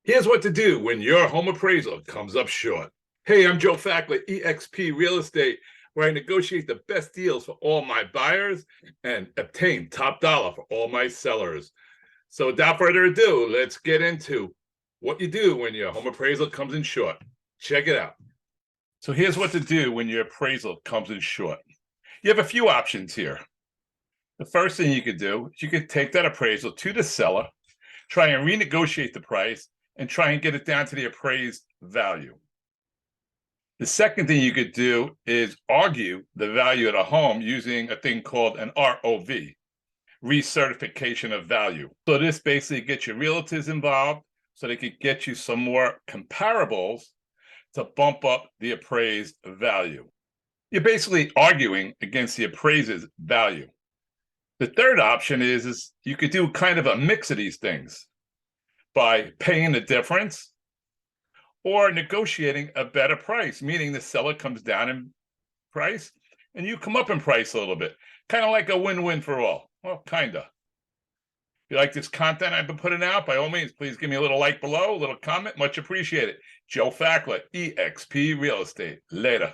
Here's what to do when your home appraisal comes up short. Hey, I'm Joe Fackler, eXp Real Estate, where I negotiate the best deals for all my buyers and obtain top dollar for all my sellers. So without further ado, let's get into what you do when your home appraisal comes in short. Check it out. So here's what to do when your appraisal comes in short. You have a few options here. The first thing you could do is you could take that appraisal to the seller, try and renegotiate the price, and try and get it down to the appraised value. The second thing you could do is argue the value of the home using a thing called an ROV, recertification of value. So this basically gets your realtors involved so they could get you some more comparables to bump up the appraised value. You're basically arguing against the appraiser's value. The third option is you could do kind of a mix of these things by paying the difference or negotiating a better price, meaning the seller comes down in price and you come up in price a little bit. Kind of like a win-win for all. Well, kind of. If you like this content I've been putting out, by all means, please give me a little like below, a little comment. Much appreciated. Joe Fackler, eXp Real Estate. Later.